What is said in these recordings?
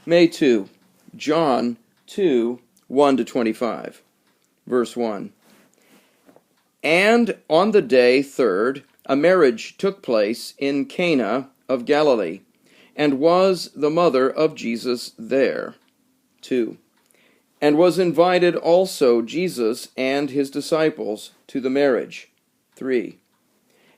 May 2, John 2, 1-25. Verse 1. And on the day third, a marriage took place in Cana of Galilee, and was the mother of Jesus there. 2. And was invited also Jesus and his disciples to the marriage. 3.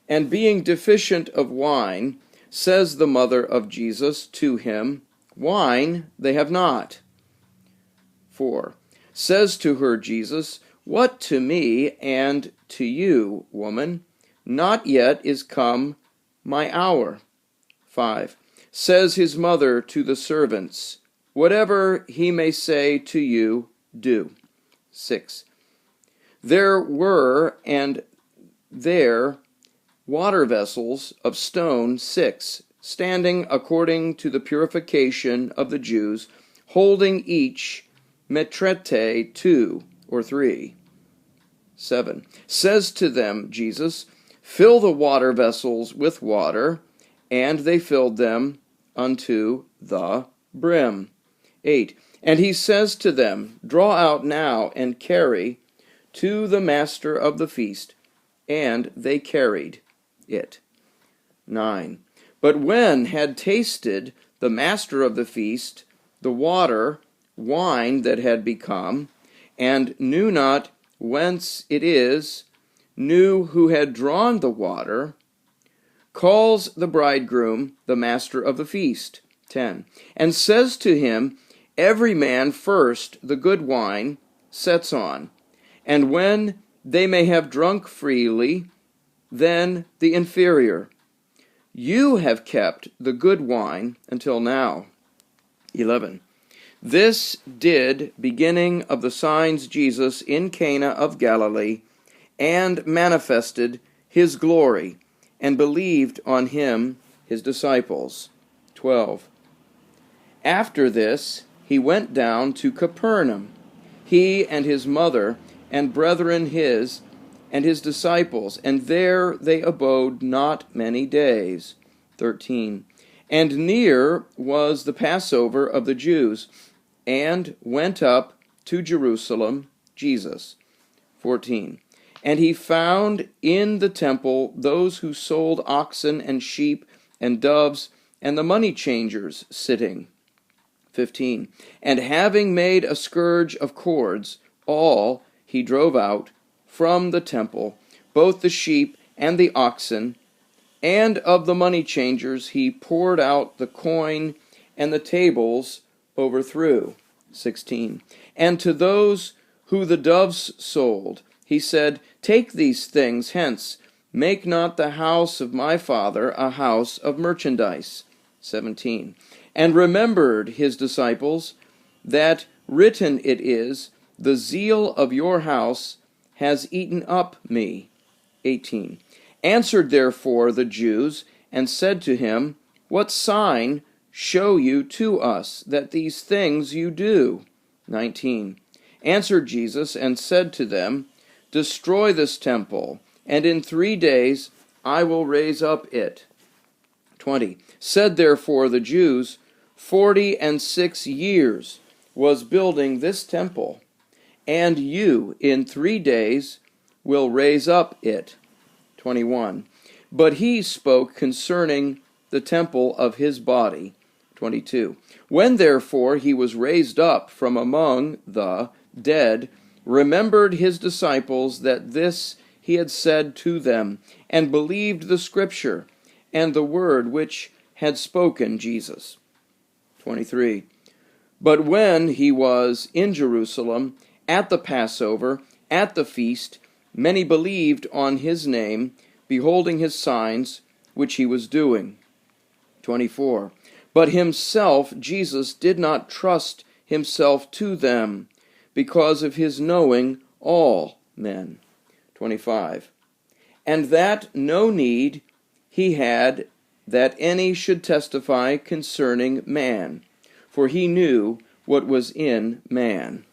And being deficient of wine, says the mother of Jesus to him, Wine they have not. 4. Says to her Jesus, What to me and to you, woman? Not yet is come my hour. 5. Says his mother to the servants, Whatever he may say to you, do. 6. There were and there water vessels of stone 6, standing according to the purification of the Jews, holding each metrete 2 or 3. 7. Says to them Jesus, Fill the water vessels with water, and they filled them unto the brim. 8. And he says to them, Draw out now and carry to the master of the feast. And they carried it. 9. But when had tasted the master of the feast the wine that had become, and knew not whence it is, knew who had drawn the water, calls the bridegroom the master of the feast. 10. And says to him, Every man first the good wine sets on, and when they may have drunk freely, then the inferior. You have kept the good wine until now. 11. This did beginning of the signs Jesus in Cana of Galilee, and manifested his glory, and believed on him his disciples. 12. After this he went down to Capernaum, he and his mother, and brethren his, and his disciples, and there they abode not many days. 13. And near was the Passover of the Jews, and went up to Jerusalem Jesus. 14. And he found in the temple those who sold oxen and sheep and doves, and the money changers sitting. 15. And having made a scourge of cords, all he drove out from the temple, both the sheep and the oxen, and of the money changers he poured out the coin, and the tables overthrew. 16. And to those who the doves sold, he said, Take these things hence, make not the house of my Father a house of merchandise. 17. And remembered his disciples, that written it is, The zeal of your house has eaten up me. 18. Answered therefore the Jews, and said to him, What sign show you to us, that these things you do? 19. Answered Jesus, and said to them, Destroy this temple, and in 3 days I will raise up it. 20. Said therefore the Jews, 46 years was building this temple, and you in 3 days will raise up it. 21. But he spoke concerning the temple of his body. 22. When therefore he was raised up from among the dead, remembered his disciples that this he had said to them, and believed the scripture, and the word which had spoken Jesus. 23. But when he was in Jerusalem, at the Passover, at the feast, many believed on his name, beholding his signs, which he was doing. 24. But himself, Jesus, did not trust himself to them, because of his knowing all men. 25. And that no need he had that any should testify concerning man, for he knew what was in man.